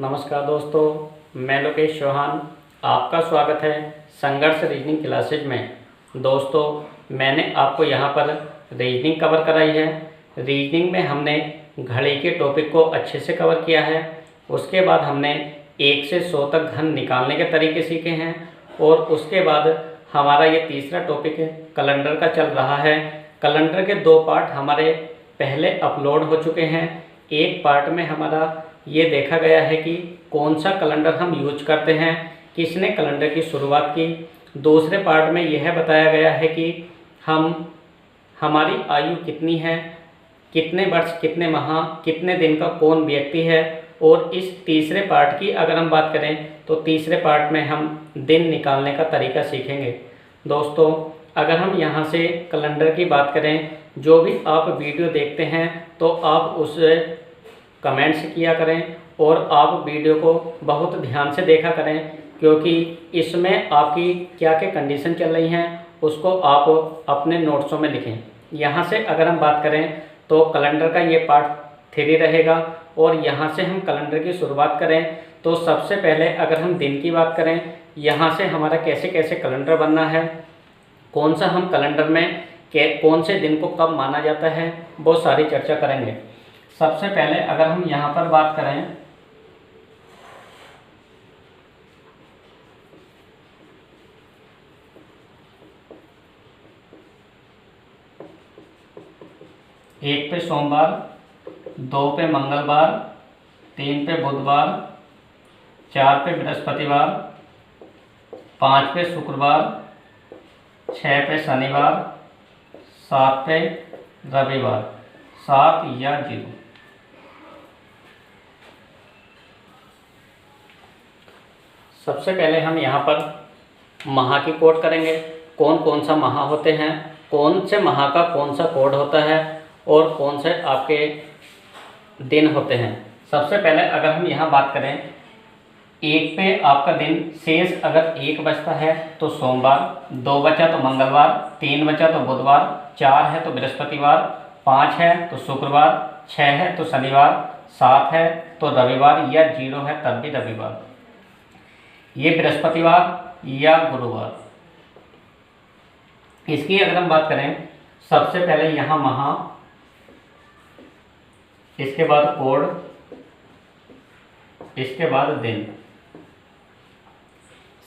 नमस्कार दोस्तों, मैं लोकेश चौहान। आपका स्वागत है संघर्ष रीजनिंग क्लासेज में। दोस्तों, मैंने आपको यहाँ पर रीजनिंग कवर कराई है। रीजनिंग में हमने घड़ी के टॉपिक को अच्छे से कवर किया है। उसके बाद हमने 1 से 100 तक घन निकालने के तरीके सीखे हैं और उसके बाद हमारा ये तीसरा टॉपिक कैलेंडर का चल रहा है। कैलेंडर के 2 पार्ट हमारे पहले अपलोड हो चुके हैं। एक पार्ट में हमारा ये देखा गया है कि कौन सा कैलेंडर हम यूज करते हैं, किसने कैलेंडर की शुरुआत की। दूसरे पार्ट में यह बताया गया है कि हमारी आयु कितनी है, कितने वर्ष, कितने माह, कितने दिन का कौन व्यक्ति है। और इस तीसरे पार्ट की अगर हम बात करें तो तीसरे पार्ट में हम दिन निकालने का तरीका सीखेंगे। दोस्तों, अगर हम यहाँ से कैलेंडर की बात करें, जो भी आप वीडियो देखते हैं तो आप उसे कमेंट्स किया करें और आप वीडियो को बहुत ध्यान से देखा करें, क्योंकि इसमें आपकी क्या क्या कंडीशन चल रही हैं उसको आप अपने नोट्सों में लिखें। यहाँ से अगर हम बात करें तो कैलेंडर का ये पार्ट 3 रहेगा और यहाँ से हम कैलेंडर की शुरुआत करें तो सबसे पहले अगर हम दिन की बात करें, यहाँ से हमारा कैसे कैसे कैलेंडर बनना है, कौन सा हम कैलेंडर में कौन से दिन को कब माना जाता है, वो सारी चर्चा करेंगे। सबसे पहले अगर हम यहाँ पर बात करें एक पे सोमवार, 2 पे मंगलवार, 3 पे बुधवार, 4 पे बृहस्पतिवार, 5 पे शुक्रवार, 6 पे शनिवार, 7 पे रविवार, 7 या 0। सबसे पहले हम यहाँ पर माह की कोड करेंगे। कौन कौन सा माह होते हैं, कौन से माह का कौन सा कोड होता है और कौन से आपके दिन होते हैं। सबसे पहले अगर हम यहाँ बात करें, 1 पे आपका दिन शेष अगर 1 बचता है तो सोमवार, 2 बचा तो मंगलवार, 3 बचा तो बुधवार, 4 है तो बृहस्पतिवार, 5 है तो शुक्रवार, 6 है तो शनिवार, 7 है तो रविवार या 0 है तब भी रविवार। ये बृहस्पतिवार या गुरुवार। इसकी अगर हम बात करें, सबसे पहले यहाँ माह, इसके बाद कोड, इसके बाद दिन।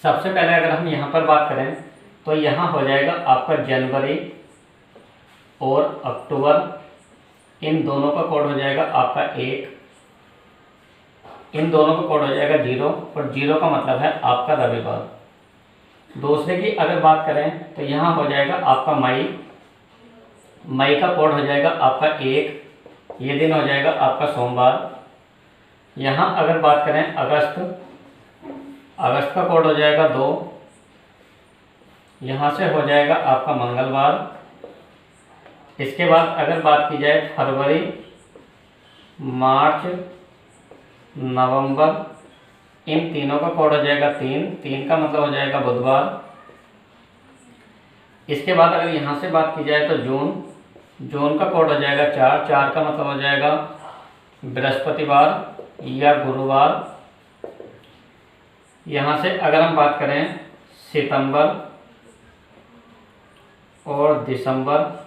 सबसे पहले अगर हम यहाँ पर बात करें तो यहाँ हो जाएगा आपका जनवरी और अक्टूबर, इन दोनों का कोड हो जाएगा आपका 1, इन दोनों का कोड हो जाएगा 0 और 0 का मतलब है आपका रविवार। दूसरे की अगर बात करें तो यहाँ हो जाएगा आपका मई, मई का कोड हो जाएगा आपका 1, ये दिन हो जाएगा आपका सोमवार। यहाँ अगर बात करें अगस्त, अगस्त का कोड हो जाएगा 2, यहाँ से हो जाएगा आपका मंगलवार। इसके बाद अगर बात की जाए फरवरी, मार्च, नवंबर, इन तीनों का कोड हो जाएगा 3, 3 का मतलब हो जाएगा बुधवार। इसके बाद अगर यहाँ से बात की जाए तो जून, जून का कोड हो जाएगा 4, 4 का मतलब हो जाएगा बृहस्पतिवार या गुरुवार। यहाँ से अगर हम बात करें सितंबर और दिसंबर,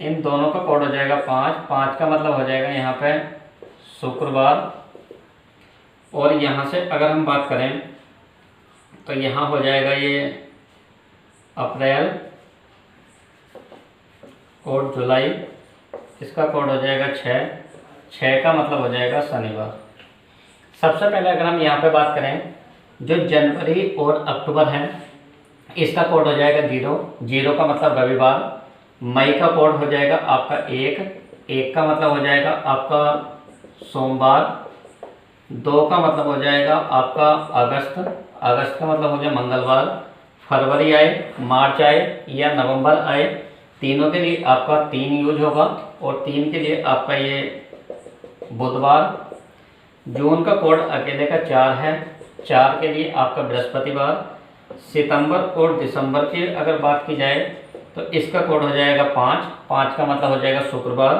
इन दोनों का कोड हो जाएगा 5, 5 का मतलब हो जाएगा यहाँ पे शुक्रवार। और यहाँ से अगर हम बात करें तो यहाँ हो जाएगा ये अप्रैल और जुलाई, इसका कोड हो जाएगा 6, 6 का मतलब हो जाएगा शनिवार। सबसे पहले अगर हम यहाँ पे बात करें, जो जनवरी और अक्टूबर है इसका कोड हो जाएगा 0, 0 का मतलब रविवार। मई का कोड हो जाएगा आपका 1, 1 का मतलब हो जाएगा आपका सोमवार। 2 का मतलब हो जाएगा आपका अगस्त, अगस्त का मतलब हो जाएगा मंगलवार। फरवरी आए, मार्च आए या नवंबर आए, तीनों के लिए आपका 3 यूज होगा और 3 के लिए आपका ये बुधवार। जून का कोड अकेले का 4 है, 4 के लिए आपका बृहस्पतिवार। सितंबर और दिसंबर की अगर बात की जाए तो इसका कोड हो जाएगा 5, 5 का मतलब हो जाएगा शुक्रवार।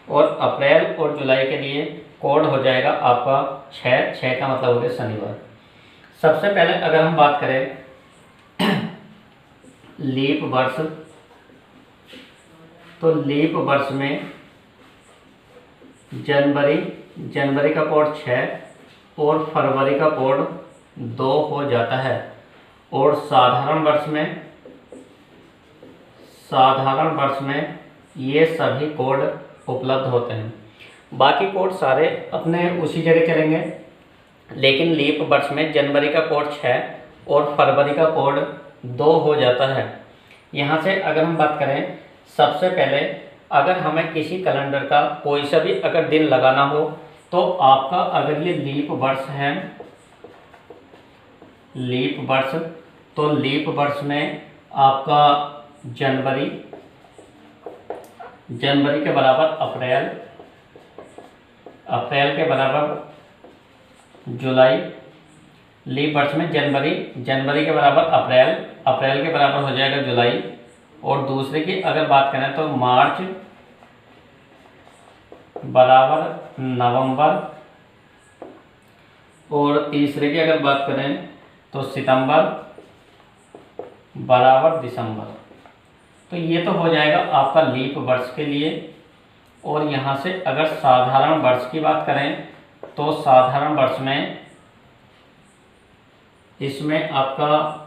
और अप्रैल और जुलाई के लिए कोड हो जाएगा आपका 6, 6 का मतलब हो गया शनिवार। सबसे पहले अगर हम बात करें लीप वर्ष, तो लीप वर्ष में जनवरी का कोड 6 और फरवरी का कोड 2 हो जाता है। और साधारण वर्ष में ये सभी कोड उपलब्ध होते हैं। बाकी कोड सारे अपने उसी जगह चलेंगे, लेकिन लीप वर्ष में जनवरी का कोड 6 और फरवरी का कोड 2 हो जाता है। यहाँ से अगर हम बात करें, सबसे पहले अगर हमें किसी कैलेंडर का कोई सा भी अगर दिन लगाना हो, तो आपका अगर ये लीप वर्ष है, लीप वर्ष, तो लीप वर्ष में आपका जनवरी के बराबर अप्रैल के बराबर जुलाई। लीप वर्ष में जनवरी के बराबर अप्रैल के बराबर हो जाएगा जुलाई। और दूसरे की अगर बात करें तो मार्च बराबर नवंबर। और तीसरे की अगर बात करें तो सितंबर बराबर दिसंबर। तो ये तो हो जाएगा आपका लीप वर्ष के लिए। और यहाँ से अगर साधारण वर्ष की बात करें, तो साधारण वर्ष में इसमें आपका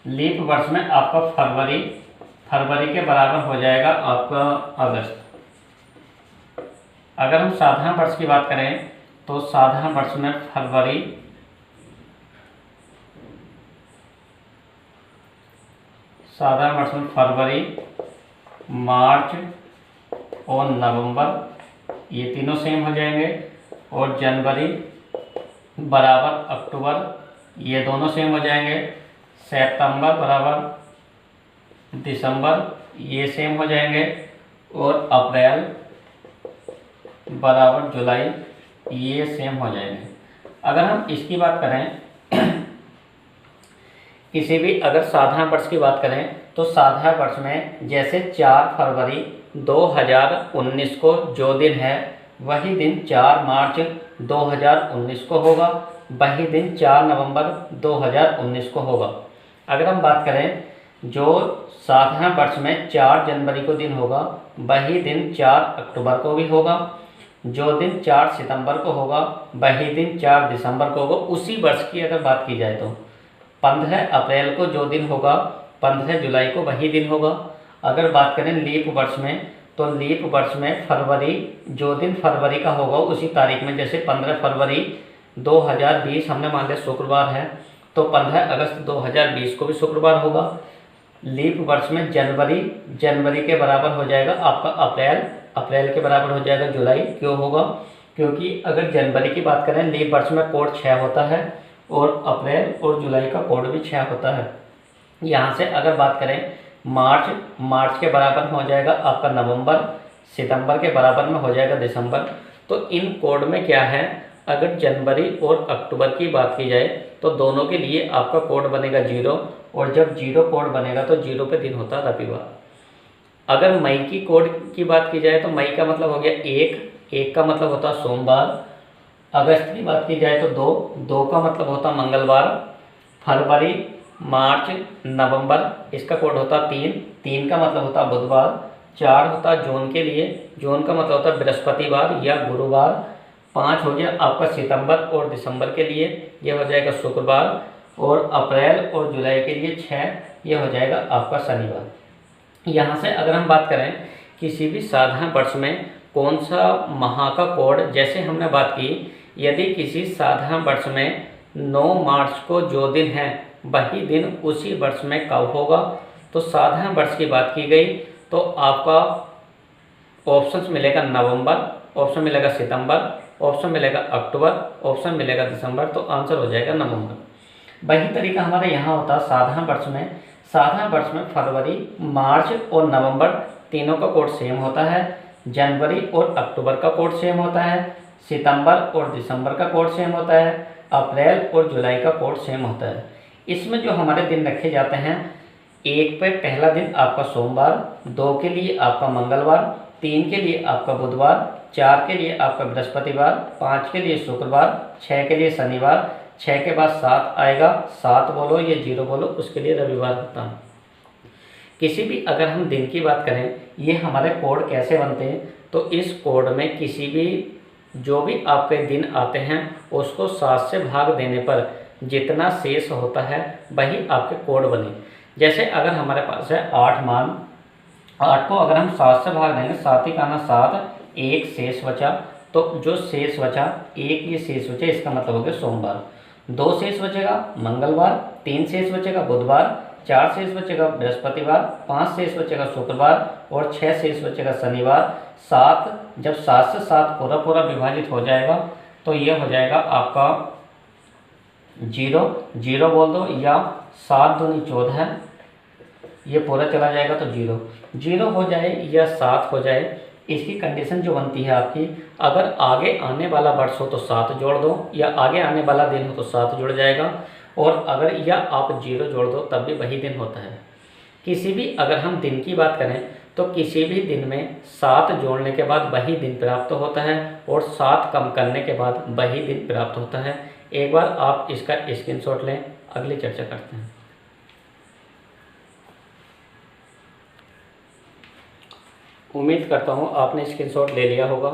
लीप वर्ष में आपका फरवरी के बराबर हो जाएगा आपका अगस्त। अगर हम साधारण वर्ष की बात करें, तो साधारण वर्ष में फरवरी, मार्च और नवंबर ये तीनों सेम हो जाएंगे। और जनवरी बराबर अक्टूबर ये दोनों सेम हो जाएंगे। सितंबर बराबर दिसंबर ये सेम हो जाएंगे। और अप्रैल बराबर जुलाई ये सेम हो जाएंगे। अगर हम इसकी बात करें किसी भी अगर साधारण वर्ष की बात करें, तो साधारण वर्ष में जैसे 4 फरवरी 2019 को जो दिन है, वही दिन 4 मार्च 2019 को होगा, वही दिन 4 नवंबर 2019 को होगा। अगर हम बात करें जो साधारण वर्ष में 4 जनवरी को दिन होगा, वही दिन 4 अक्टूबर को भी होगा। जो दिन 4 सितंबर को होगा, वही दिन 4 दिसंबर को होगा। उसी वर्ष की अगर बात की जाए तो 15 अप्रैल को जो दिन होगा, 15 जुलाई को वही दिन होगा। अगर बात करें लीप वर्ष में, तो लीप वर्ष में फरवरी जो दिन फरवरी का होगा उसी तारीख में, जैसे 15 फरवरी 2020 हमने मान लिया शुक्रवार है, तो 15 अगस्त 2020 को भी शुक्रवार होगा। लीप वर्ष में जनवरी के बराबर हो जाएगा आपका अप्रैल के बराबर हो जाएगा जुलाई। क्यों होगा? क्योंकि अगर जनवरी की बात करें, लीप वर्ष में कोड 6 होता है और अप्रैल और जुलाई का कोड भी 6 होता है। यहाँ से अगर बात करें मार्च के बराबर में हो जाएगा आपका नवंबर, सितंबर के बराबर में हो जाएगा दिसंबर। तो इन कोड में क्या है, अगर जनवरी और अक्टूबर की बात की जाए तो दोनों के लिए आपका कोड बनेगा 0, और जब 0 कोड बनेगा तो 0 पे दिन होता है रविवार। अगर मई की कोड की बात की जाए तो मई का मतलब हो गया 1 का मतलब होता है सोमवार। अगस्त की बात की जाए तो 2 का मतलब होता मंगलवार। फरवरी, मार्च, नवंबर इसका कोड होता 3 का मतलब होता बुधवार। 4 होता जून के लिए, जून का मतलब होता बृहस्पतिवार या गुरुवार। 5 हो गया आपका सितंबर और दिसंबर के लिए, यह हो जाएगा शुक्रवार। और अप्रैल और जुलाई के लिए 6 यह हो जाएगा आपका शनिवार। यहाँ से अगर हम बात करें किसी भी साधारण वर्ष में कौन सा माह का कोड, जैसे हमने बात की, यदि किसी साधारण वर्ष में 9 मार्च को जो दिन है वही दिन उसी वर्ष में कब होगा, तो साधारण वर्ष की बात की गई तो आपका ऑप्शन मिलेगा नवंबर, ऑप्शन मिलेगा सितंबर, ऑप्शन मिलेगा अक्टूबर, ऑप्शन मिलेगा दिसंबर। तो आंसर हो जाएगा नवंबर। वही तरीका हमारे यहाँ होता है साधारण वर्ष में। साधारण वर्ष में फरवरी, मार्च और नवंबर तीनों का कोड सेम होता है। जनवरी और अक्टूबर का कोड सेम होता है। सितंबर और दिसंबर का कोड सेम होता है। अप्रैल और जुलाई का कोड सेम होता है। इसमें जो हमारे दिन रखे जाते हैं, 1 पे पहला दिन आपका सोमवार, 2 के लिए आपका मंगलवार, 3 के लिए आपका बुधवार, 4 के लिए आपका बृहस्पतिवार, 5 के लिए शुक्रवार, 6 के लिए शनिवार, 6 के बाद 7 आएगा, 7 बोलो या 0 बोलो, उसके लिए रविवार होता है। किसी भी अगर हम दिन की बात करें, ये हमारे कोड कैसे बनते हैं, तो इस कोड में किसी भी जो भी आपके दिन आते हैं उसको 7 से भाग देने पर जितना शेष होता है वही आपके कोड बने। जैसे अगर हमारे पास है 8 मान, 8 को अगर हम 7 से भाग देंगे, 7 ही काना 7, एक शेष बचा, तो जो शेष बचा, एक ये शेष बचा, इसका मतलब हो गया सोमवार। 2 शेष बचेगा मंगलवार, 3 शेष बचेगा बुधवार, 4 शेष बचेगा बृहस्पतिवार, 5 शेष बचेगा शुक्रवार और 6 शेष बचेगा शनिवार। 7 जब 7 से 7 पूरा पूरा विभाजित हो जाएगा तो ये हो जाएगा आपका 0, 0 बोल दो, या 7 दूनी 14, ये पूरा चला जाएगा तो 0, 0 हो जाए या 7 हो जाए, इसकी कंडीशन जो बनती है आपकी, अगर आगे आने वाला वर्ष हो तो 7 जोड़ दो, या आगे आने वाला दिन हो तो 7 जुड़ जाएगा, और अगर या आप 0 जोड़ दो तब भी वही दिन होता है। किसी भी अगर हम दिन की बात करें तो किसी भी दिन में 7 जोड़ने के बाद वही दिन प्राप्त होता है और 7 कम करने के बाद वही दिन प्राप्त होता है। एक बार आप इसका स्क्रीनशॉट लें, अगली चर्चा करते हैं। उम्मीद करता हूँ आपने स्क्रीनशॉट ले लिया होगा।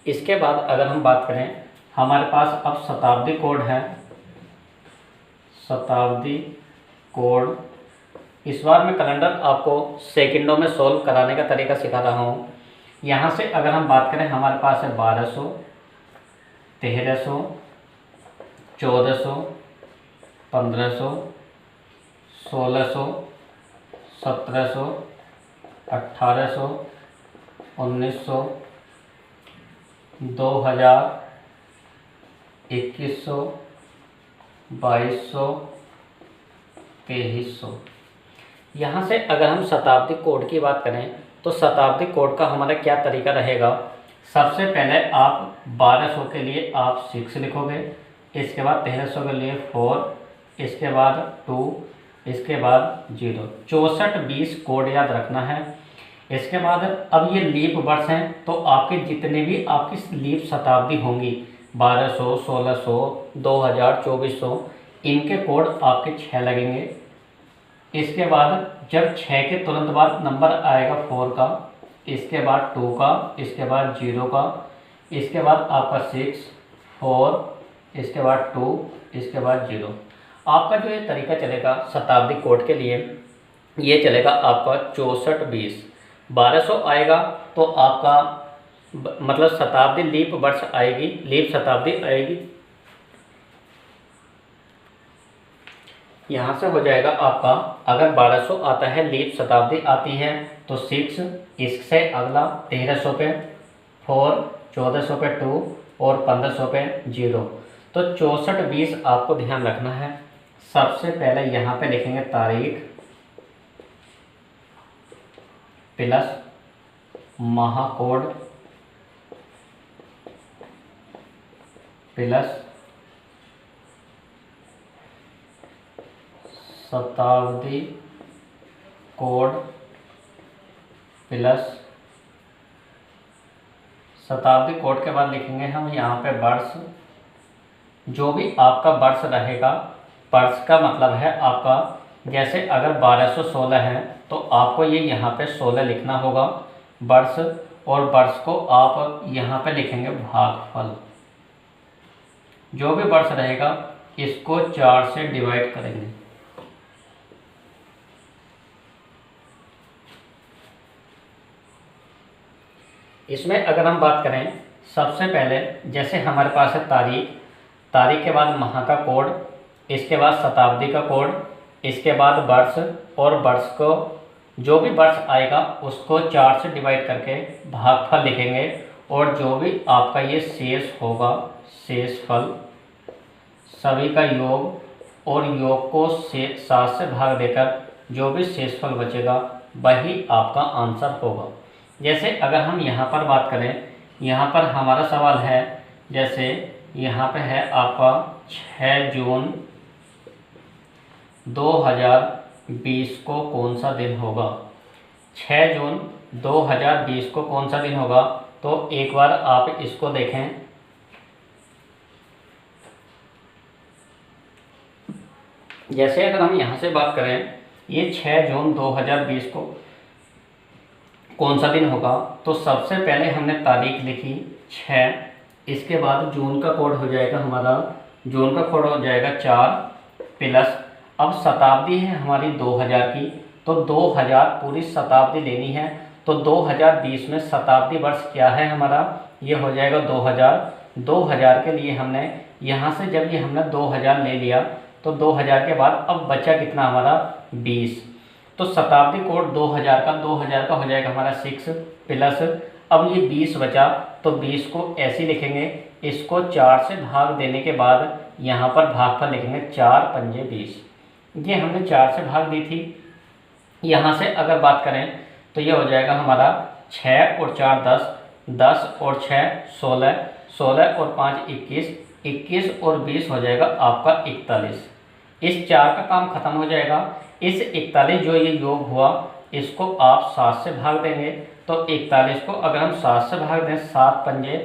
इसके बाद अगर हम बात करें, हमारे पास अब शताब्दी कोड है, शताब्दी कोड। इस बार मैं कैलेंडर आपको सेकंडों में सोल्व कराने का तरीका सिखा रहा हूँ। यहाँ से अगर हम बात करें, हमारे पास है 1200, 1300, 1400, 1500, 1600, 1700, 1800, 1900, 2000, 2100, 2200, 2300। यहाँ से अगर हम शताब्दी कोड की बात करें तो शताब्दी कोड का हमारा क्या तरीका रहेगा। सबसे पहले आप 1200 के लिए आप 6 लिखोगे, इसके बाद 1300 के लिए 4, इसके बाद 2, इसके बाद 0। 64 20 कोड याद रखना है। इसके बाद अब ये लीप वर्ष हैं, तो आपके जितने भी आपकी लीप शताब्दी होंगी, 1200, 1600, 2000, 2400, इनके कोड आपके 6 लगेंगे। इसके बाद जब 6 के तुरंत बाद नंबर आएगा 4 का, इसके बाद 2 का, इसके बाद 0 का, इसके बाद आपका 6, 4, इसके बाद 2, इसके बाद 0। आपका जो ये तरीका चलेगा शताब्दी कोड के लिए, ये चलेगा आपका 64 20। 1200 आएगा तो आपका मतलब शताब्दी लीप वर्ष आएगी, लीप शताब्दी आएगी। यहाँ से हो जाएगा आपका, अगर 1200 आता है, लीप शताब्दी आती है तो 6, इससे अगला 1300 पे 4, 1400 पे 2 और 1500 पे 0। तो 64 20 आपको ध्यान रखना है। सबसे पहले यहाँ पे लिखेंगे तारीख प्लस महाकोड प्लस शताब्दी कोड प्लस शताब्दी कोड के बाद लिखेंगे हम यहाँ पे वर्ष। जो भी आपका वर्ष रहेगा, वर्ष का मतलब है आपका, जैसे अगर 1216 है तो आपको ये यहाँ पे 16 लिखना होगा वर्ष, और वर्ष को आप यहाँ पे लिखेंगे भागफल। जो भी वर्ष रहेगा इसको 4 से डिवाइड करेंगे। इसमें अगर हम बात करें, सबसे पहले जैसे हमारे पास है तारीख, तारीख के बाद माह का कोड, इसके बाद शताब्दी का कोड, इसके बाद वर्ष, और वर्ष को जो भी वर्ष आएगा उसको 4 से डिवाइड करके भागफल लिखेंगे, और जो भी आपका ये शेष होगा, शेषफल, सभी का योग, और योग को 7 से भाग देकर जो भी शेषफल बचेगा वही आपका आंसर होगा। जैसे अगर हम यहाँ पर बात करें, यहाँ पर हमारा सवाल है, जैसे यहाँ पे है आपका 6 जून 2020 को कौन सा दिन होगा। 6 जून 2020 को कौन सा दिन होगा, तो एक बार आप इसको देखें। जैसे अगर हम यहाँ से बात करें, ये 6 जून 2020 को कौन सा दिन होगा, तो सबसे पहले हमने तारीख लिखी 6, इसके बाद जून का कोड हो जाएगा हमारा, जून का कोड हो जाएगा 4 प्लस, अब शताब्दी है हमारी 2000 की, तो 2000 पूरी शताब्दी लेनी है। तो 2020 में शताब्दी वर्ष क्या है हमारा, ये हो जाएगा 2000। 2000 के लिए हमने यहाँ से जब ये हमने 2000 ले लिया, तो 2000 के बाद अब बचा कितना हमारा 20, तो शताब्दी कोड 2000 का हो जाएगा हमारा 6 प्लस, अब ये 20 बचा, तो 20 को ऐसे लिखेंगे, इसको 4 से भाग देने के बाद यहाँ पर भागफल लिखेंगे 4 पंजे 20, ये हमने 4 से भाग दी थी। यहाँ से अगर बात करें तो ये हो जाएगा हमारा 6 और 4 10, 10 और 6 16, 16 और 5 21, 21 और 20 हो जाएगा आपका 41। इस 4 का काम खत्म हो जाएगा। इस 41 जो ये योग हुआ, इसको आप 7 से भाग देंगे, तो 41 को अगर हम 7 से भाग दें, 7 पंजे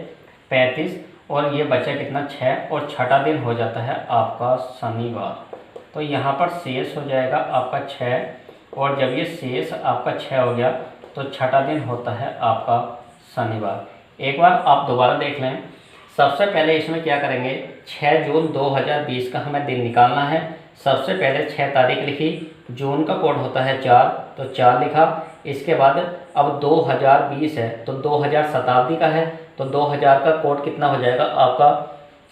35, और ये बचा कितना 6, और छठा दिन हो जाता है आपका शनिवार। तो यहाँ पर शेष हो जाएगा आपका 6, और जब ये शेष आपका 6 हो गया तो छठा दिन होता है आपका शनिवार। एक बार आप दोबारा देख लें। सबसे पहले इसमें क्या करेंगे, 6 जून 2020 का हमें दिन निकालना है। सबसे पहले 6 तारीख लिखी, जून का कोड होता है 4, तो 4 लिखा। इसके बाद अब 2020 है, तो 2000 शताब्दी का है, तो 2000 का कोड कितना हो जाएगा आपका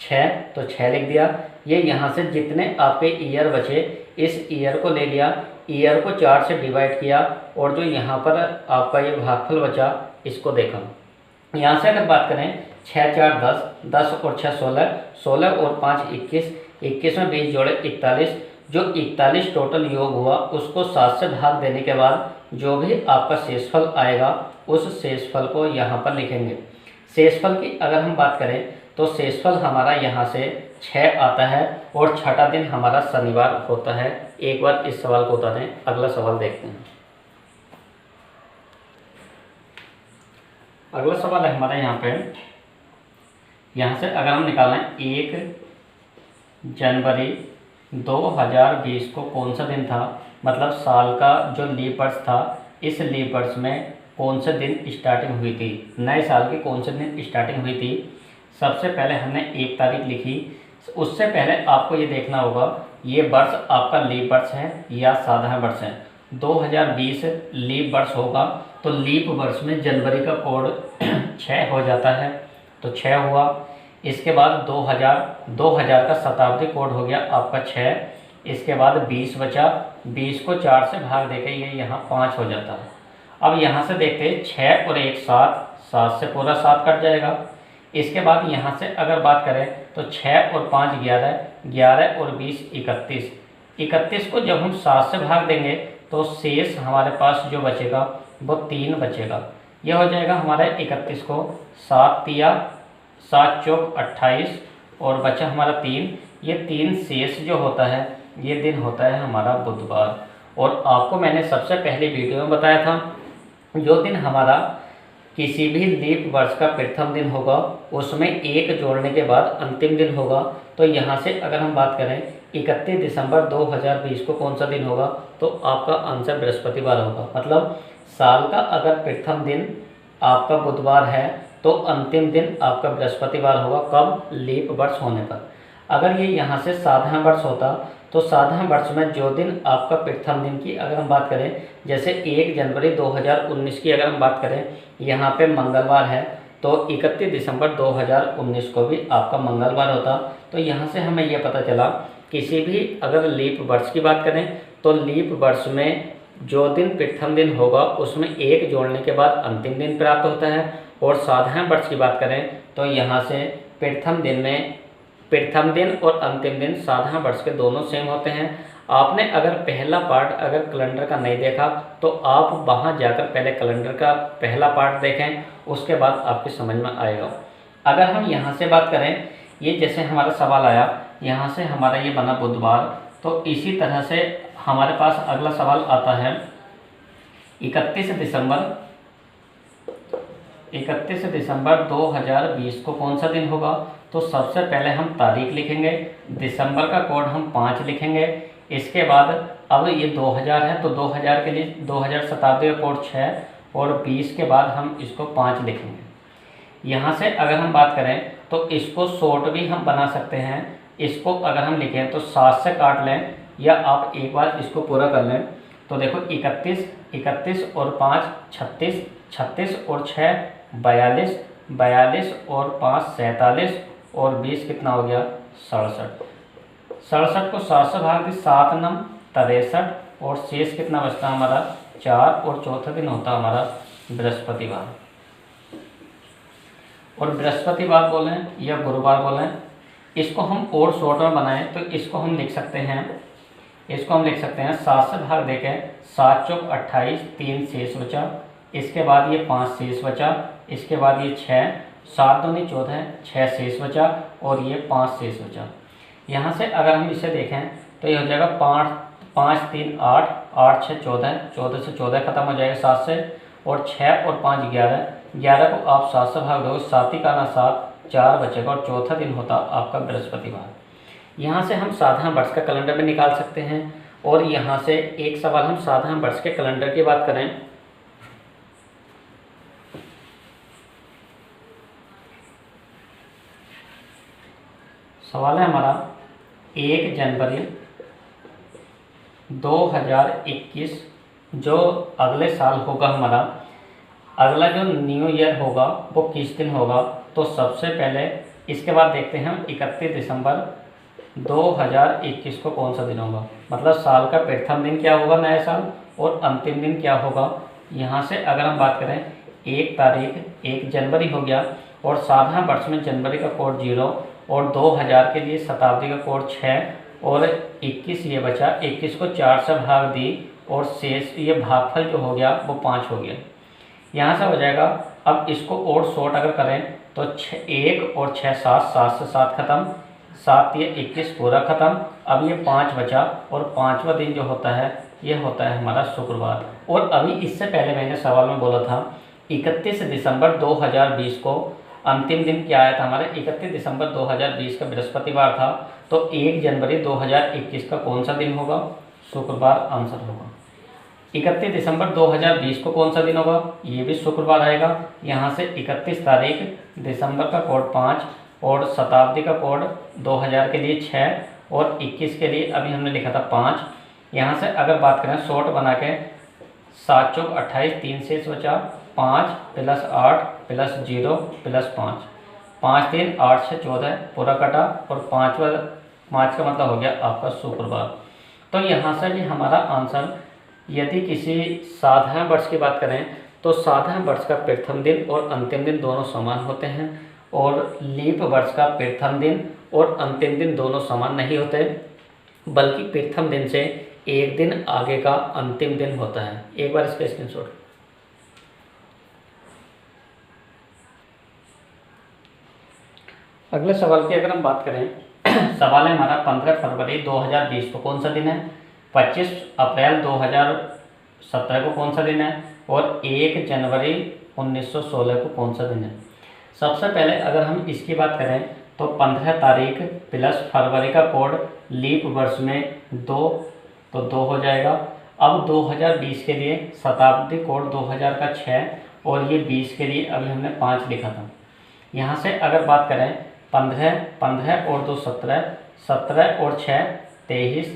6, तो 6 लिख दिया। ये यहाँ से जितने आपके ईयर बचे, इस ईयर को ले लिया, ईयर को 4 से डिवाइड किया, और जो यहाँ पर आपका ये भागफल बचा, इसको देखा। यहाँ से अगर बात करें, 6 4 10, 10 और 6 16, 16 और 5 21, 21 में 20 जोड़े 41, जो 41 टोटल योग हुआ, उसको 7 से भाग देने के बाद जो भी आपका शेषफल आएगा, उस शेषफल को यहाँ पर लिखेंगे। शेषफल की अगर हम बात करें तो शेषफल हमारा यहाँ से 6 आता है, और छठा दिन हमारा शनिवार होता है। एक बार इस सवाल को उतारें, अगला सवाल देखते हैं। अगला सवाल है हमारा यहाँ पे, यहाँ से अगर हम निकालें 1 जनवरी 2020 को कौन सा दिन था, मतलब साल का जो लीप वर्ष था, इस लीप वर्ष में कौन से दिन स्टार्टिंग हुई थी, नए साल की कौन से दिन स्टार्टिंग हुई थी। सबसे पहले हमने 1 तारीख लिखी। उससे पहले आपको ये देखना होगा, ये वर्ष आपका लीप वर्ष है या साधारण वर्ष है। 2020 लीप वर्ष होगा, तो लीप वर्ष में जनवरी का कोड 6 हो जाता है, तो 6 हुआ। इसके बाद 2000 का शताब्दी कोड हो गया आपका 6। इसके बाद 20 बचा, 20 को 4 से भाग देके ये यहाँ 5 हो जाता है। अब यहाँ से देखते हैं, 6 और 1 7, 7 से पूरा 7 कट जाएगा। इसके बाद यहाँ से अगर बात करें तो 6 और 5 11, 11 और 20 31, 31 को जब हम 7 से भाग देंगे तो शेष हमारे पास जो बचेगा वो 3 बचेगा। यह हो जाएगा हमारा 31 को 7 तिया 7 चौक 28, और बचा हमारा 3। ये 3 शेष जो होता है, ये दिन होता है हमारा बुधवार। और आपको मैंने सबसे पहले वीडियो में बताया था, जो दिन हमारा किसी भी लीप वर्ष का प्रथम दिन होगा, उसमें 1 जोड़ने के बाद अंतिम दिन होगा। तो यहाँ से अगर हम बात करें 31 दिसंबर 2020 को कौन सा दिन होगा, तो आपका आंसर बृहस्पतिवार होगा। मतलब साल का अगर प्रथम दिन आपका बुधवार है, तो अंतिम दिन आपका बृहस्पतिवार होगा। कब? लीप वर्ष होने पर। अगर ये यहाँ से साधारण वर्ष होता, तो साधारण वर्ष में जो दिन आपका प्रथम दिन की अगर हम बात करें, जैसे 1 जनवरी 2019 की अगर हम बात करें, यहाँ पे मंगलवार है, तो 31 दिसंबर 2019 को भी आपका मंगलवार होता। तो यहाँ से हमें यह पता चला, किसी भी अगर लीप वर्ष की बात करें, तो लीप वर्ष में जो दिन प्रथम दिन होगा, उसमें 1 जोड़ने के बाद अंतिम दिन प्राप्त होता है। और साधारण वर्ष की बात करें, तो यहाँ से प्रथम दिन और अंतिम दिन साधारण वर्ष के दोनों सेम होते हैं। आपने अगर पहला पार्ट अगर कैलेंडर का नहीं देखा, तो आप वहां जाकर पहले कैलेंडर का पहला पार्ट देखें, उसके बाद आपकी समझ में आएगा। अगर हम यहाँ से बात करें, ये जैसे हमारा सवाल आया, यहाँ से हमारा ये बना बुधवार, तो इसी तरह से हमारे पास अगला सवाल आता है 31 दिसंबर 31 दिसंबर 2020 को कौन सा दिन होगा? तो सबसे पहले हम तारीख लिखेंगे, दिसंबर का कोड हम 5 लिखेंगे। इसके बाद अब ये 2000 है तो 2000 के लिए 2000 शताब्दी का कोड 6 और 20 के बाद हम इसको 5 लिखेंगे। यहाँ से अगर हम बात करें तो इसको शॉर्ट भी हम बना सकते हैं। इसको अगर हम लिखें तो 7 से काट लें या आप एक बार इसको पूरा कर लें। तो देखो 31 और 5 36, 36 और 6 42, 42 और 5 47 और 20 कितना हो गया? 67। 67 को 7 से भाग दी, 7 नम 63 और शेष कितना बचता है हमारा? 4 और चौथा दिन होता हमारा बृहस्पतिवार। और बृहस्पतिवार बोलें या गुरुवार बोलें, इसको हम और शॉर्ट में बनाएं तो इसको हम लिख सकते हैं 7 से भाग देके 7 चौक 28, 3 शेष बचा, इसके बाद ये 5 शेष बचा, इसके बाद ये 6, 7 दूनी 14, 6 शेष बचा और ये 5 शेष बचा। यहाँ से अगर हम इसे देखें तो ये हो जाएगा 5 3 8, 8 6 14, 14 से 14 खत्म हो जाएगा 7 से, और 6 और 5 11, 11 को आप 7 से भाग दोगे, 7 ही का ना 7, 4 बचेगा और चौथा दिन होता आपका बृहस्पतिवार। यहाँ से हम साधारण वर्ष का कैलेंडर में निकाल सकते हैं। और यहाँ से एक सवाल हम साधारण वर्ष के कैलेंडर की बात करें, सवाल है हमारा 1 जनवरी 2021 जो अगले साल होगा हमारा, अगला जो न्यू ईयर होगा वो किस दिन होगा? तो सबसे पहले इसके बाद देखते हैं हम 31 दिसंबर 2021 को कौन सा दिन होगा, मतलब साल का प्रथम दिन क्या होगा नया साल, और अंतिम दिन क्या होगा। यहाँ से अगर हम बात करें 1 जनवरी हो गया, और साधारण वर्ष में जनवरी का कोड 0 और 2000 के लिए शताब्दी का कोड 6 और 21 ये बचा, 21 को 4 से भाग दी और शेष ये भागफल जो हो गया वो 5 हो गया। यहाँ से हो जाएगा। अब इसको और शॉर्ट अगर करें तो 1 और 6 7, 7 से 7 खत्म, 7 ये 21 पूरा खत्म। अब ये 5 बचा और 5वां दिन जो होता है ये होता है हमारा शुक्रवार। और अभी इससे पहले मैंने सवाल में बोला था 31 दिसंबर 2020 को अंतिम दिन क्या आया था हमारे? 31 दिसंबर 2020 का बृहस्पतिवार था। तो 1 जनवरी 2021 का कौन सा दिन होगा? शुक्रवार आंसर होगा। 31 दिसंबर 2020 को कौन सा दिन होगा? ये भी शुक्रवार आएगा। यहाँ से 31 तारीख, दिसंबर का कोड 5 और शताब्दी का कोड 2000 के लिए 6 और 21 के लिए अभी हमने लिखा था 5। यहाँ से अगर बात करें शॉर्ट बना के 7 चौक 28, 3 शेष बचा, 5 + 8 + 0 + 5, 5 3 8 6 14 पूरा कटा और 5 का मतलब हो गया आपका शुक्रवार। तो यहाँ से भी हमारा आंसर, यदि किसी साधारण वर्ष की बात करें तो साधारण वर्ष का प्रथम दिन और अंतिम दिन दोनों समान होते हैं, और लीप वर्ष का प्रथम दिन और अंतिम दिन दोनों समान नहीं होते, बल्कि प्रथम दिन से एक दिन आगे का अंतिम दिन होता है। एक बार इसका स्क्रीनशॉट। अगले सवाल की अगर हम बात करें, सवाल है हमारा 15 फरवरी 2020 को कौन सा दिन है, 25 अप्रैल 2017 को कौन सा दिन है, और 1 जनवरी 1916 को कौन सा दिन है। सबसे पहले अगर हम इसकी बात करें तो 15 तारीख प्लस फरवरी का कोड लीप वर्ष में 2, तो 2 हो जाएगा। अब 2020 के लिए शताब्दी कोड 2000 का 6 और ये 20 के लिए अभी हमने 5 लिखा था। यहाँ से अगर बात करें 15 और 2 17, 17 और 6 23,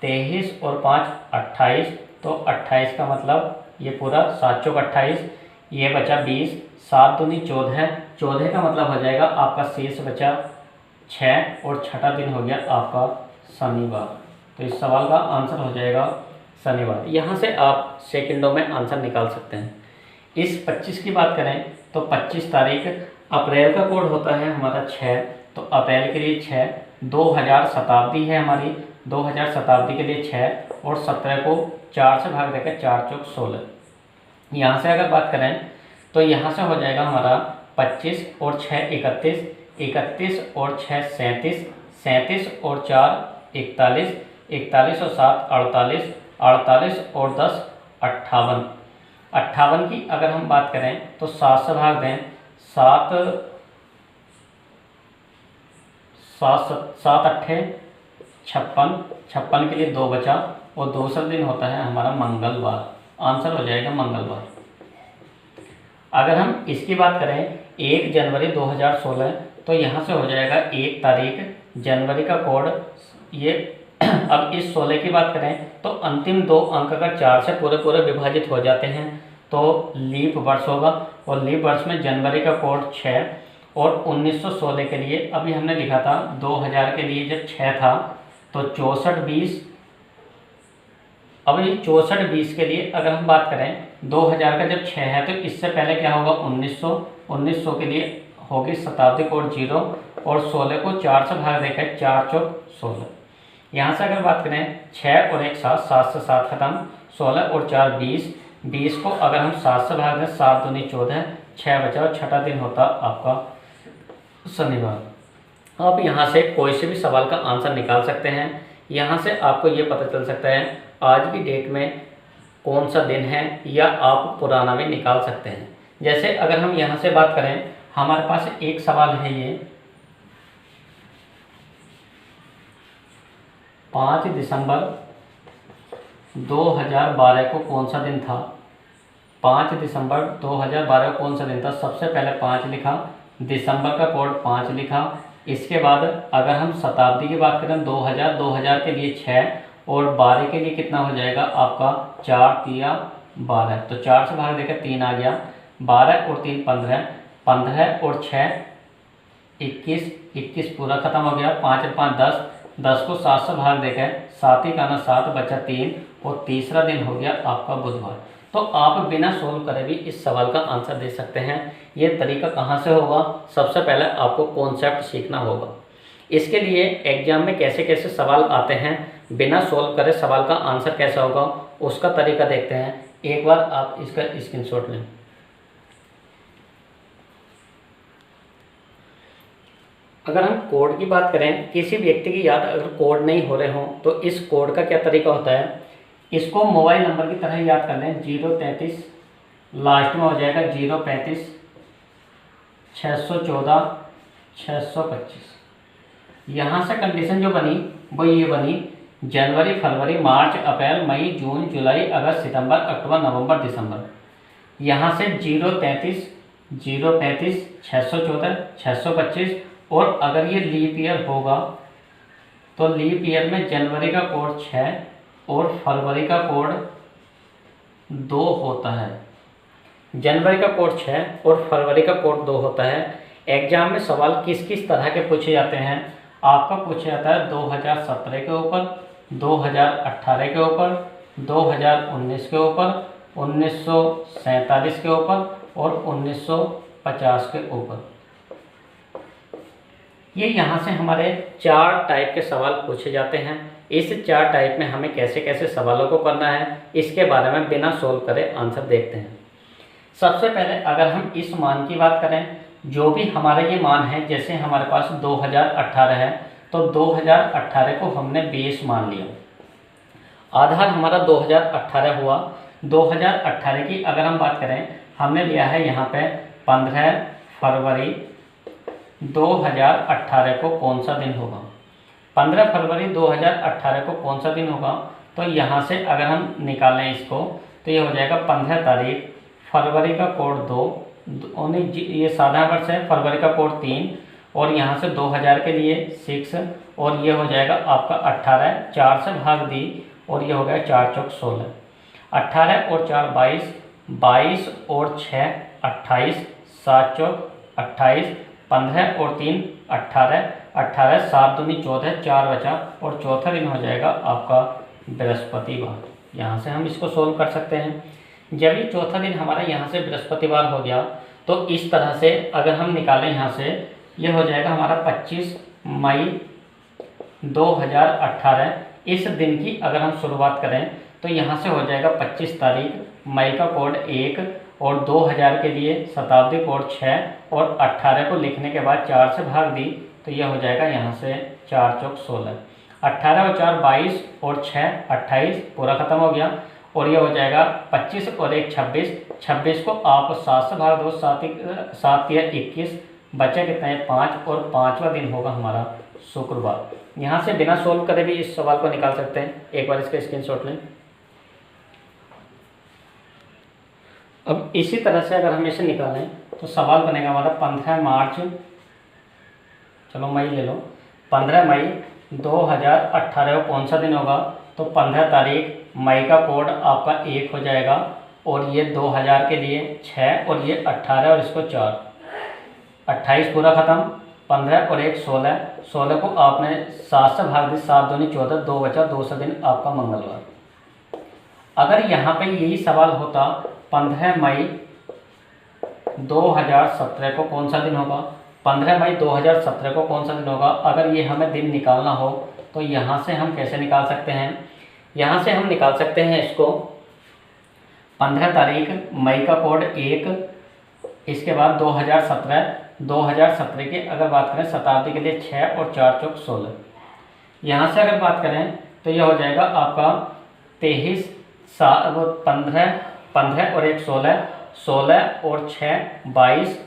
23 और 5 28, तो 28 का मतलब ये पूरा 7 चौक 28, ये बचा 20, 7 दूनी 14, 14 का मतलब हो जाएगा आपका शेष बचा 6 और छठा दिन हो गया आपका शनिवार। तो इस सवाल का आंसर हो जाएगा शनिवार। यहाँ से आप सेकंडों में आंसर निकाल सकते हैं। इस 25 की बात करें तो 25 तारीख अप्रैल का कोड होता है हमारा 6, तो अप्रैल के लिए 6, 2000 शताब्दी है हमारी, 2000 शताब्दी के लिए 6 और 17 को 4 से भाग देकर 4 चौक 16। यहाँ से अगर बात करें तो यहाँ से हो जाएगा हमारा 25 और 6 31, 31 और 6 37, 37 और 4 41, 41 और 7 48, 48 और 10 58, 58 की अगर हम बात करें तो 7 से भाग दें, 7 7 अट्ठे 56, 56 के लिए 2 बचा और दूसरा दिन होता है हमारा मंगलवार। आंसर हो जाएगा मंगलवार। अगर हम इसकी बात करें 1 जनवरी 2016 तो यहाँ से हो जाएगा 1 तारीख, जनवरी का कोड ये। अब इस 16 की बात करें तो अंतिम 2 अंक अगर 4 से पूरे पूरे विभाजित हो जाते हैं तो लीप वर्ष होगा, और लीप वर्ष में जनवरी का कोड 6, और 1916 के लिए अभी हमने लिखा था 2000 के लिए जब 6 था तो 64-20। अभी 64-20 के लिए अगर हम बात करें 2000 का जब 6 है तो इससे पहले क्या होगा 1900 के लिए होगी शताब्दी कोड 0, और 16 को 4 से भाग देकर 4 चौक 16। यहाँ से अगर बात करें 6 और 1 7, 7 से 7 खत्म, 16 और 4 20, 20 को अगर हम 7 से भाग दें 7 दूनी 14, 6 बचा और छठा दिन होता आपका शनिवार। आप यहाँ से कोई से भी सवाल का आंसर निकाल सकते हैं। यहाँ से आपको ये पता चल सकता है आज की डेट में कौन सा दिन है, या आप पुराना भी निकाल सकते हैं। जैसे अगर हम यहाँ से बात करें, हमारे पास एक सवाल है ये 5 दिसंबर 2012 को कौन सा दिन था। 5 दिसंबर 2012 को कौन सा दिन था। सबसे पहले 5 लिखा, दिसंबर का कोड 5 लिखा। इसके बाद अगर हम शताब्दी की बात करें 2000 के लिए 6, और 12 के लिए कितना हो जाएगा आपका 4 3 12, तो 4 से भाग देकर 3 आ गया, 12 और 3 15, 15 और 6 21, 21 पूरा खत्म हो गया, 5 और 5 10, 10 को 7 से भाग देकर 7 ही का 7 बचा 3, और तीसरा दिन हो गया आपका बुधवार। तो आप बिना सोल्व करे भी इस सवाल का आंसर दे सकते हैं। ये तरीका कहाँ से होगा, सबसे पहले आपको कॉन्सेप्ट सीखना होगा। इसके लिए एग्जाम में कैसे कैसे सवाल आते हैं, बिना सोल्व करे सवाल का आंसर कैसा होगा, उसका तरीका देखते हैं। एक बार आप इसका स्क्रीनशॉट लें। अगर हम कोड की बात करें, किसी व्यक्ति की याद अगर कोड नहीं हो रहे हों तो इस कोड का क्या तरीका होता है, इसको मोबाइल नंबर की तरह याद कर लें। 033 लास्ट में हो जाएगा 035 614 625। यहाँ से कंडीशन जो बनी वो ये बनी, जनवरी फरवरी मार्च अप्रैल मई जून जुलाई अगस्त सितंबर अक्टूबर नवंबर दिसंबर। यहाँ से 033 035 614 625, और अगर ये लीप ईयर होगा तो लीप ईयर में जनवरी का कोड 6 और फरवरी का कोड 2 होता है। जनवरी का कोड 6 और फरवरी का कोड 2 होता है। एग्जाम में सवाल किस किस तरह के पूछे जाते हैं, आपका पूछा जाता है 2017 के ऊपर, 2018 के ऊपर, 2019 के ऊपर, 1947 के ऊपर और 1950 के ऊपर। ये यहाँ से हमारे 4 टाइप के सवाल पूछे जाते हैं। इस 4 टाइप में हमें कैसे कैसे सवालों को करना है, इसके बारे में बिना सोल्व करे आंसर देखते हैं। सबसे पहले अगर हम इस मान की बात करें, जो भी हमारा ये मान है, जैसे हमारे पास 2018 है तो 2018 को हमने बेस मान लिया, आधार हमारा 2018 हुआ। 2018 की अगर हम बात करें, हमने लिया है यहाँ पे 15 फरवरी 2018 को कौन सा दिन होगा। 15 फरवरी 2018 को कौन सा दिन होगा, तो यहाँ से अगर हम निकालें इसको तो ये हो जाएगा 15 तारीख, फरवरी का कोड 2, ये साधा वर्ष है, फरवरी का कोड 3, और यहाँ से 2000 के लिए 6, और ये हो जाएगा आपका 18, 4 से भाग दी और ये हो गया 4 चौक 16, 18 और 4 22, 22 और 6 28, 7 चौक 28, 15 और 3 18, 18 7 दूनी 14, 4 बचा और चौथा दिन हो जाएगा आपका बृहस्पतिवार। यहाँ से हम इसको सोल्व कर सकते हैं। जब ये चौथा दिन हमारा यहाँ से बृहस्पतिवार हो गया तो इस तरह से अगर हम निकालें यहाँ से, ये हो जाएगा हमारा 25 मई 2018। इस दिन की अगर हम शुरुआत करें तो यहाँ से हो जाएगा 25 तारीख, मई का कोड 1 और 2000 के लिए शताब्दी कोड 6 और 18 को लिखने के बाद 4 से भाग दी तो यह हो जाएगा यहाँ से 4 चौक 16, 18 और 4 22 और 6 28 पूरा खत्म हो गया। और ये हो जाएगा 25 और 1 26। 26 को आप 7 से भाग दो, 7 या 21, बचे कितने हैं 5, और 5वां दिन होगा हमारा शुक्रवार। यहाँ से बिना सोल्व करे भी इस सवाल को निकाल सकते हैं। एक बार इसका स्क्रीनशॉट लें। अब इसी तरह से अगर हम इसे निकालें तो सवाल बनेगा हमारा 15 मार्च, चलो मई ले लो, 15 मई 2018 कौन सा दिन होगा? तो 15 तारीख मई का कोड आपका 1 हो जाएगा, और ये 2000 के लिए 6, और ये 18 और इसको 4, 28 पूरा ख़त्म, 15 और 1 16, 16 को आपने 7 से भाग दी, 7 दूनी 14, 2 बचा, 2 सा दिन आपका मंगलवार। अगर यहाँ पे यही सवाल होता 15 मई 2017 को कौन सा दिन होगा, 15 मई 2017 को कौन सा दिन होगा, अगर ये हमें दिन निकालना हो तो यहाँ से हम कैसे निकाल सकते हैं? यहाँ से हम निकाल सकते हैं इसको 15 तारीख मई का कोड 1, इसके बाद 2017 की अगर बात करें शताब्दी के लिए 6 और 4 चौक 16। यहाँ से अगर बात करें तो यह हो जाएगा आपका 23 15 और 1 16, 16 और 6 22,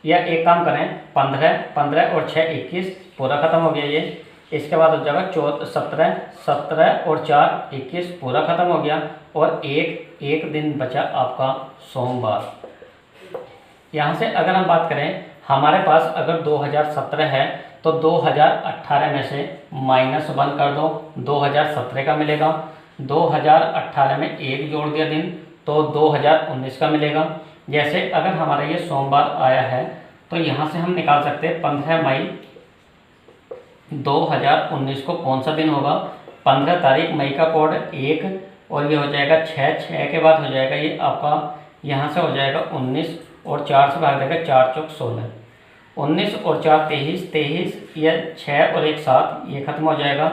या एक काम करें 15 और 6 21, पूरा ख़त्म हो गया ये। इसके बाद हो जाएगा 17 और 4 21, पूरा ख़त्म हो गया, और एक दिन बचा आपका सोमवार। यहाँ से अगर हम बात करें हमारे पास अगर 2017 है तो 2018 में से -1 कर दो, 2017 का मिलेगा, 2018 में 1 जोड़ दिया दिन तो 2019 का मिलेगा। जैसे अगर हमारा ये सोमवार आया है तो यहाँ से हम निकाल सकते हैं 15 मई 2019 को कौन सा दिन होगा। 15 तारीख मई का कोड 1, और ये हो जाएगा 6 के बाद हो जाएगा ये आपका यहाँ से हो जाएगा 19, और 4 से भाग देगा 4 चौक 16, 19 और 4 23, या 6 और 1 7, ये खत्म हो जाएगा।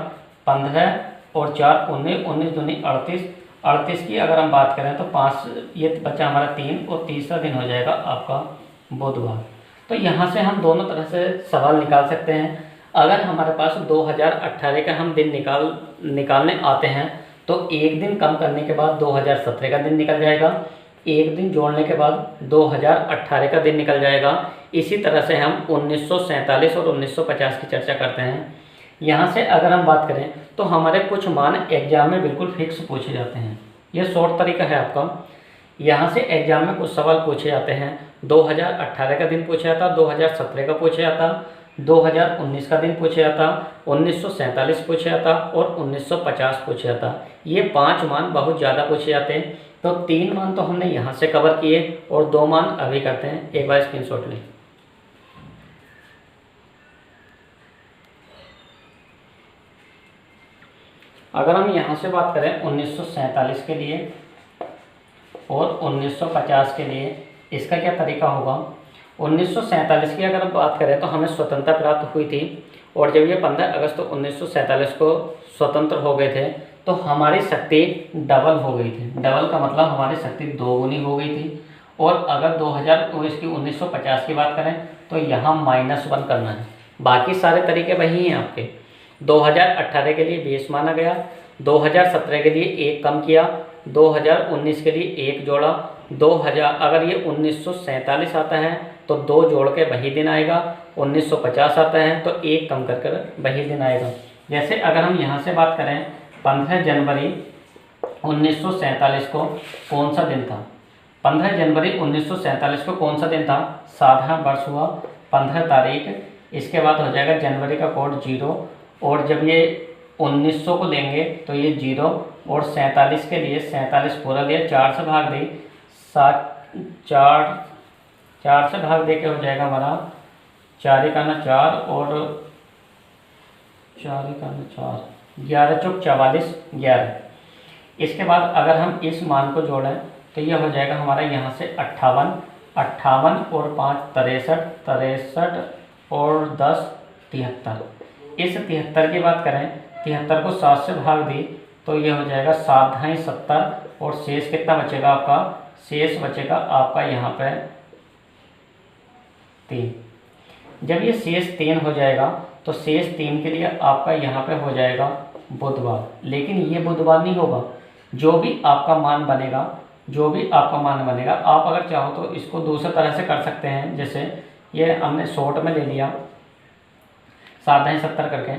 15 और 4 19, 19 दूनी 38 की अगर हम बात करें तो 5, ये बचा हमारा 3, और तीसरा दिन हो जाएगा आपका बुधवार। तो यहाँ से हम दोनों तरह से सवाल निकाल सकते हैं। अगर हमारे पास 2018 का हम दिन निकालने आते हैं तो एक दिन कम करने के बाद 2017 का दिन निकल जाएगा, एक दिन जोड़ने के बाद 2018 का दिन निकल जाएगा। इसी तरह से हम 1947 और 1950 की चर्चा करते हैं। यहाँ से अगर हम बात करें तो हमारे कुछ मान एग्जाम में बिल्कुल फिक्स पूछे जाते हैं। यह शॉर्ट तरीका है आपका। यहाँ से एग्जाम में कुछ सवाल पूछे जाते हैं। 2018 का दिन पूछा जाता, 2017 का पूछा जाता, 2019 का दिन पूछा जाता, 1947 पूछा जाता, और 1950 पूछा जाता। ये 5 मान बहुत ज़्यादा पूछे जाते हैं। तो 3 मान तो हमने यहाँ से कवर किए, और 2 मान अभी करते हैं। एक बार स्क्रीनशॉट लें। अगर हम यहाँ से बात करें 1947 के लिए और 1950 के लिए, इसका क्या तरीका होगा। 1947 की अगर हम बात करें तो हमें स्वतंत्रता प्राप्त हुई थी, और जब ये 15 अगस्त 1947 को स्वतंत्र हो गए थे तो हमारी शक्ति डबल हो गई थी। डबल का मतलब हमारी शक्ति 2 गुनी हो गई थी। और अगर 1950 की बात करें तो यहाँ -1 करना है। बाकी सारे तरीके वही हैं आपके। 2018 के लिए 20 माना गया, 2017 के लिए 1 कम किया, 2019 के लिए 1 जोड़ा, 2000 अगर ये 1947 आता है तो 2 जोड़ के वही दिन आएगा, 1950 आता है तो 1 कम कर कर वही दिन आएगा। जैसे अगर हम यहाँ से बात करें 15 जनवरी 1947 को कौन सा दिन था। 15 जनवरी 1947 को कौन सा दिन था। साधारण वर्ष हुआ 15 तारीख, इसके बाद हो जाएगा जनवरी का कोड 0, और जब ये 1900 को लेंगे तो ये 0, और 47 के लिए 47 पूरा लिया, 4 से भाग दी, 4 से भाग दे के हो जाएगा हमारा 4 एकाना 4, और 4 एकाना 4, 11 चौक 44, 11। इसके बाद अगर हम इस मान को जोड़ें तो यह हो जाएगा हमारा यहाँ से 58, 58 और 5 63, 63 और 10 73। इस 73 की बात करें, 73 को 7 से भाग दी तो यह हो जाएगा 7 × 70, और शेष कितना बचेगा आपका। शेष बचेगा आपका यहाँ पे 3। जब ये शेष 3 हो जाएगा तो शेष 3 के लिए आपका यहाँ पे हो जाएगा बुधवार। लेकिन ये बुधवार नहीं होगा, जो भी आपका मान बनेगा, आप अगर चाहो तो इसको दूसरी तरह से कर सकते हैं। जैसे ये हमने शॉर्ट में ले लिया 7-70 करके,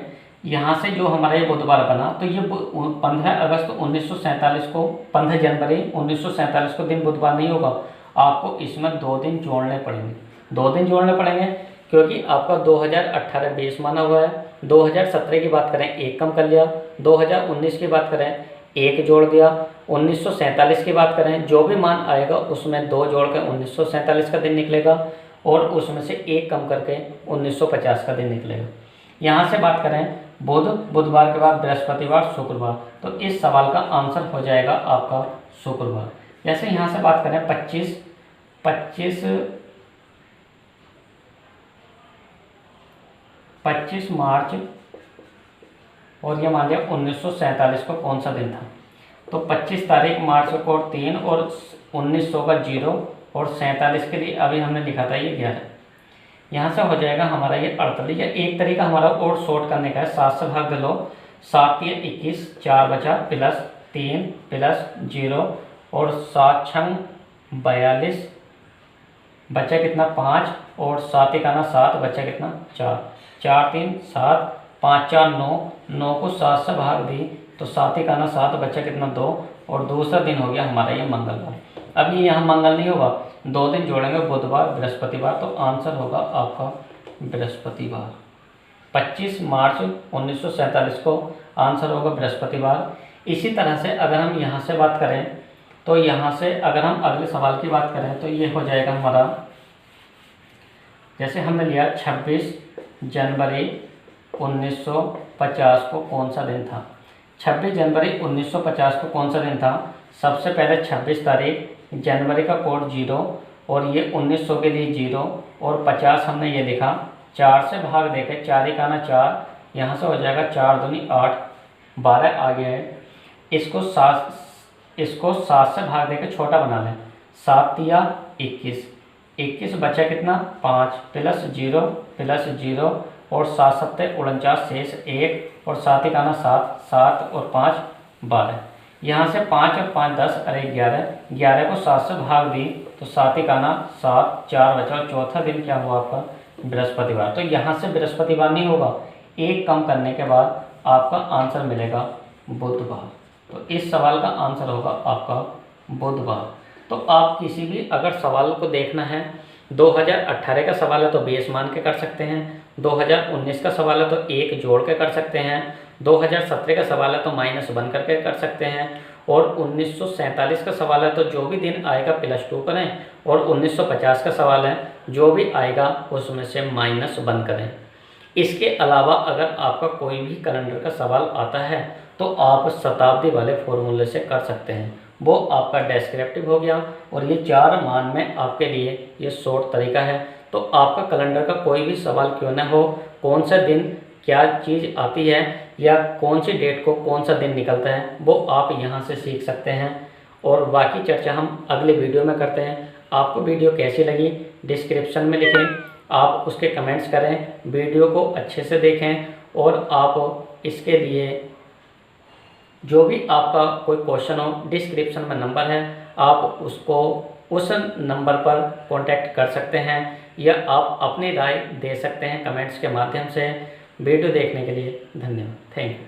यहाँ से जो हमारा ये बुधवार बना, तो ये 15 अगस्त 1947 को, 15 जनवरी 1947 को दिन बुधवार नहीं होगा, आपको इसमें 2 दिन जोड़ने पड़ेंगे। 2 दिन जोड़ने पड़ेंगे क्योंकि आपका 2018 बेस माना हुआ है। 2017 की बात करें 1 कम कर लिया, 2019 की बात करें 1 जोड़ दिया, 1947 की बात करें जो भी मान आएगा उसमें 2 जोड़ कर 1947 का दिन निकलेगा, और उसमें से 1 कम करके 1950 का दिन निकलेगा। यहाँ से बात करें बुधवार के बाद बृहस्पतिवार, शुक्रवार, तो इस सवाल का आंसर हो जाएगा आपका शुक्रवार। जैसे यहाँ से बात करें 25 मार्च, और ये मान लिया 1947 को कौन सा दिन था, तो 25 तारीख मार्च को 3, और 1900 का 0, और 47 के लिए अभी हमने लिखा था ये 11। यहाँ से हो जाएगा हमारा ये 48। या एक तरीका हमारा और शॉर्ट करने का है, 7 से भाग दे लो, 7 या 21, 4 बचा, प्लस 3 प्लस 0, और 7 छंग 42, बचा कितना 5, और 7 एकाना 7, बचा कितना 4, 4 3 7, 5 4 9, 9 को 7 से भाग दी तो 7 एकाना 7, बचा कितना 2, और दूसरा दिन हो गया हमारा ये मंगलवार। अब ये यहाँ मंगल नहीं होगा, 2 दिन जोड़ेंगे, बुधवार बृहस्पतिवार, तो आंसर होगा आपका बृहस्पतिवार। 25 मार्च 1947 को आंसर होगा बृहस्पतिवार। इसी तरह से अगर हम यहाँ से बात करें, तो यहाँ से अगर हम अगले सवाल की बात करें तो ये हो जाएगा हमारा, जैसे हमने लिया 26 जनवरी 1950 को कौन सा दिन था। 26 जनवरी 1950 को कौन सा दिन था, सबसे पहले 26 तारीख, जनवरी का कोड 0, और ये 1900 के लिए 0, और 50 हमने ये लिखा, 4 से भाग देकर 4 एकाना 4, यहाँ से हो जाएगा 4 दूनी 8, 12 आ गया है। इसको 7 से भाग देकर छोटा बना लें, 7 तिया 21, 21 बचा कितना 5, प्लस 0 प्लस 0, और 7 सत्ते 49, शेष 1, और 7 एकाना 7, 7 और 5 12। यहाँ से 5 और 5 10, अरे 11, 11 को 7 से भाग दी तो 7 एकाना 7, 4 बचा, और चौथा दिन क्या हुआ आपका बृहस्पतिवार। तो यहाँ से बृहस्पतिवार नहीं होगा, 1 कम करने के बाद आपका आंसर मिलेगा बुधवार। तो इस सवाल का आंसर होगा आपका बुधवार। तो आप किसी भी अगर सवाल को देखना है, 2018 का सवाल है तो बेस मान के कर सकते हैं, 2019 का सवाल है तो 1 जोड़ के कर सकते हैं, 2017 का सवाल है तो -1 करके कर सकते हैं, और 1947 का सवाल है तो जो भी दिन आएगा +2 करें, और 1950 का सवाल है जो भी आएगा उसमें से -1 करें। इसके अलावा अगर आपका कोई भी कैलेंडर का सवाल आता है तो आप शताब्दी वाले फॉर्मूले से कर सकते हैं, वो आपका डेस्क्रिप्टिव हो गया, और ये 4 मान में आपके लिए ये शॉर्ट तरीका है। तो आपका कैलेंडर का कोई भी सवाल क्यों ना हो, कौन सा दिन क्या चीज़ आती है, या कौन सी डेट को कौन सा दिन निकलता है, वो आप यहाँ से सीख सकते हैं, और बाकी चर्चा हम अगले वीडियो में करते हैं। आपको वीडियो कैसी लगी डिस्क्रिप्शन में लिखें, आप उसके कमेंट्स करें, वीडियो को अच्छे से देखें, और आप इसके लिए जो भी आपका कोई क्वेश्चन हो, डिस्क्रिप्शन में नंबर है, आप उसको उस नंबर पर कांटेक्ट कर सकते हैं, या आप अपनी राय दे सकते हैं कमेंट्स के माध्यम से। वीडियो देखने के लिए धन्यवाद, थैंक यू।